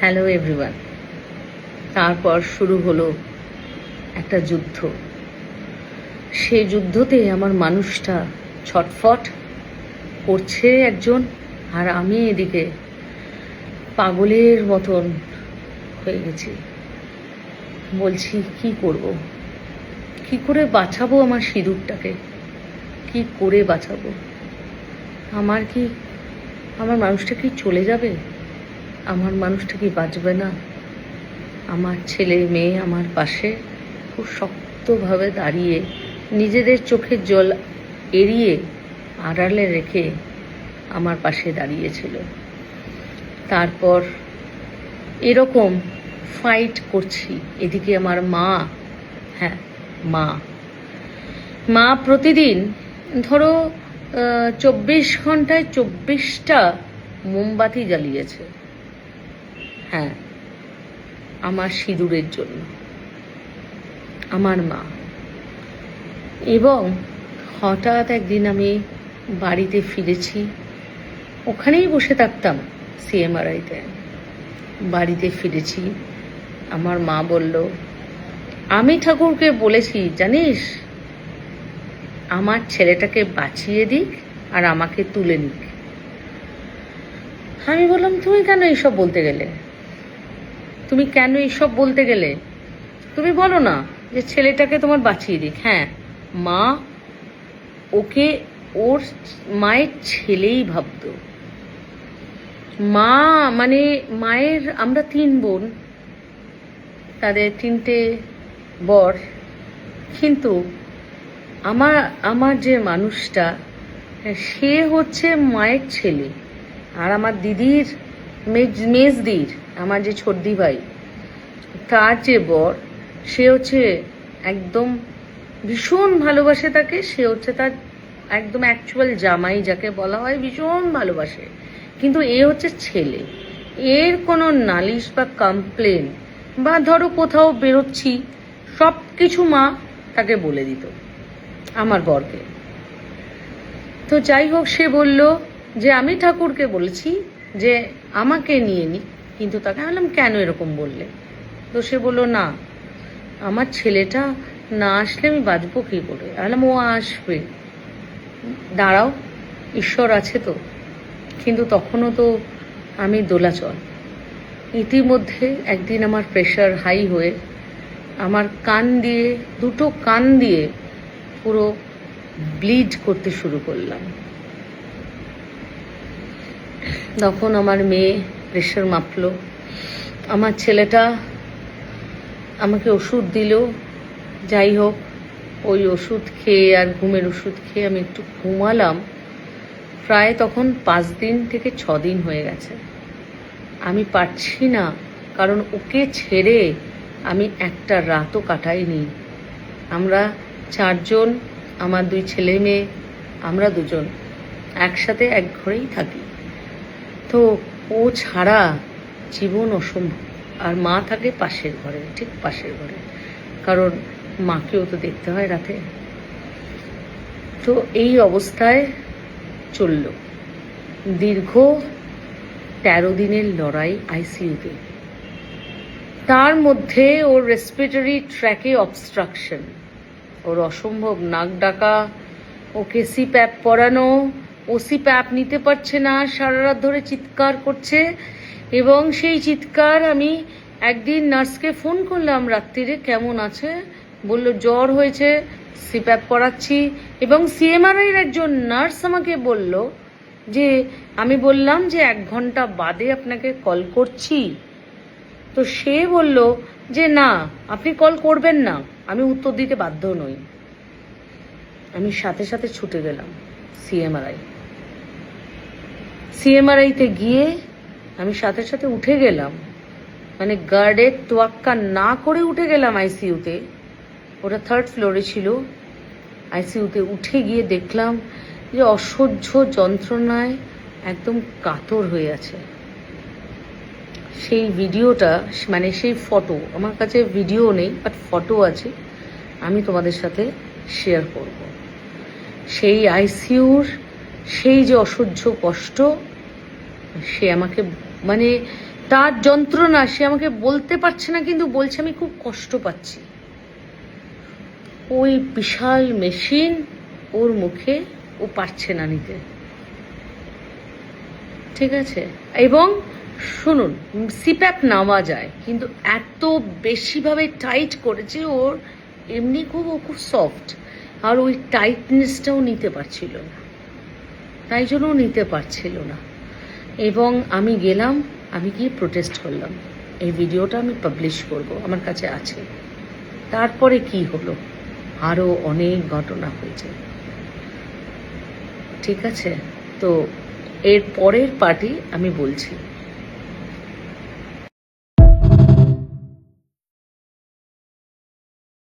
Hello everyone. তারপর শুরু হলো একটা যুদ্ধ। সেই যুদ্ধতে আমার মানুষটা ছটফট করছে একজন, আর আমি এদিকে পাগলের মতন হয়ে গেছি। বলছি কি করব, কি করে বাঁচাবো আমার সিঁদুরটাকে, কি করে বাঁচাবো? আমার মানুষটা কি চলে যাবে? আমার মানুষটা কি বাঁচবে না? আমার ছেলে মেয়ে আমার পাশে খুব শক্তভাবে দাঁড়িয়ে নিজেদের চোখের জল এড়িয়ে আড়ালে রেখে আমার পাশে দাঁড়িয়েছিল। তারপর এরকম ফাইট করছি, এদিকে আমার মা, হ্যাঁ মা প্রতিদিন ধরো 24 ঘন্টায় 24টা মোমবাতি জ্বালিয়েছে, হ্যাঁ, আমার সিঁদুরের জন্য, আমার মা। এবং হঠাৎ একদিন আমি বাড়িতে ফিরেছি, ওখানেই বসে থাকতাম সিএমআরআইতে। বাড়িতে ফিরেছি, আমার মা বলল, আমি ঠাকুরকে বলেছি জানিস, আমার ছেলেটাকে বাঁচিয়ে দিক আর আমাকে তুলে নিক। আমি বললাম, তুমি কেন এইসব বলতে গেলে? তুমি কেন এইসব বলতে গেলে? তুমি বলো না যে ছেলেটাকে তোমার বাঁচিয়ে দিক। হ্যাঁ, মা ওকে ওর মায়ের ছেলেই ভাবতো। মা মানে মায়ের, আমরা 3 বোন, তাদের 3টে বর, কিন্তু আমার যে মানুষটা, সে হচ্ছে মায়ের ছেলে। আর আমার দিদির মেজদির, আমার যে ছোটদি ভাই, তার যে বর, সে হচ্ছে একদম ভীষণ ভালোবাসে তাকে। সে হচ্ছে তার একদম অ্যাকচুয়াল জামাই, যাকে বলা হয়, ভীষণ ভালোবাসে। কিন্তু এ হচ্ছে ছেলে। এর কোনো নালিশ বা কমপ্লেন বা ধরো কোথাও বেরোচ্ছি, সব কিছু মা তাকে বলে দিত, আমার বরকে। তো যাই হোক, সে বলল যে আমি ঠাকুরকে বলেছি যে আমাকে নিয়ে নি, কিন্তু তাকে বললাম কেন এরকম বললে? তো সে বললো, না, আমার ছেলেটা না আসলে আমি বাঁচবো কী করে? বললাম, ও আসবে, দাঁড়াও, ঈশ্বর আছে তো। কিন্তু তখনও তো আমি দোলাচল। ইতিমধ্যে একদিন আমার প্রেশার হাই হয়ে আমার কান দিয়ে, 2টো কান দিয়ে পুরো ব্লিড করতে শুরু করলাম। তখন আমার মেয়ে প্রেশার মাপলো, আমার ছেলেটা আমাকে ওষুধ দিল। যাই হোক, ওই ওষুধ খেয়ে আর ঘুমের ওষুধ খেয়ে আমি একটু ঘুমালাম। প্রায় তখন 5 দিন থেকে 6 দিন হয়ে গেছে। আমি পারছি না, কারণ ওকে ছেড়ে আমি একটা রাতও কাটাইনি। আমরা 4 জন, আমার 2 ছেলে মেয়ে, আমরা 2 জন একসাথে এক ঘরেই থাকি। তো ও ছাড়া জীবন অসম্ভব। আর মা থাকে পাশের ঘরে, ঠিক পাশের ঘরে, কারণ মাকেও তো দেখতে হয় রাতে। তো এই অবস্থায় চলল দীর্ঘ 13 দিনের লড়াই আইসিইউতে। তার মধ্যে ওর রেসপিরেটরি ট্র্যাকে অবস্ট্রাকশন, ওর অসম্ভব নাক ডাকা, ওকে সিপ্যাপ পরানো, ও সিপ্যাপ নিতে পারছে না, সারা রাত ধরে চিৎকার করছে। এবং সেই চিৎকার, আমি একদিন নার্সকে ফোন করলাম রাত্রিরে, কেমন আছে? বলল জ্বর হয়েছে, সিপ্যাপ পরাচ্ছি। এবং সিএমআরআইয়ের একজন নার্স আমাকে বলল যে, আমি বললাম যে 1 ঘন্টা বাদে আপনাকে কল করছি। তো সে বলল যে না, আপনি কল করবেন না, আমি উত্তর দিতে বাধ্য নই। আমি সাথে সাথে ছুটে গেলাম সিএমআরআইতে গিয়ে আমি সাথে সাথে উঠে গেলাম, মানে গার্ডের তোয়াক্কা না করে উঠে গেলাম আইসিইউতে। ওটা 3rd ফ্লোরে ছিল। আইসিইউতে উঠে গিয়ে দেখলাম যে অসহ্য যন্ত্রণায় একদম কাতর হয়ে আছে। সেই ভিডিওটা, মানে সেই ফটো, আমার কাছে ভিডিও নেই বাট ফটো আছে, আমি তোমাদের সাথে শেয়ার করব। সেই আইসিইউর সেই যে অসহ্য কষ্ট, সে আমাকে, মানে তার যন্ত্রণা সে আমাকে বলতে পারছে না, কিন্তু বলছে আমি খুব কষ্ট পাচ্ছি। ওই বিশাল মেশিন ওর মুখে ও পারছে না নিতে, ঠিক আছে? এবং শুনুন, সিপ্যাপ নেওয়া যায়, কিন্তু এত বেশিভাবে টাইট করেছে ওর, এমনি ও খুব সফট, আর ওই টাইটনেসটাও নিতে পারছিল না, তাই জন্য নিতে পারছিল না। এবং আমি গেলাম, আমি গিয়ে প্রোটেস্ট করলাম, এই ভিডিওটা আমি পাবলিশ করব, আমার কাছে আছে। তারপরে কি হলো, আরও অনেক ঘটনা হয়েছে, ঠিক আছে? তো এর পরের পার্টি আমি বলছি।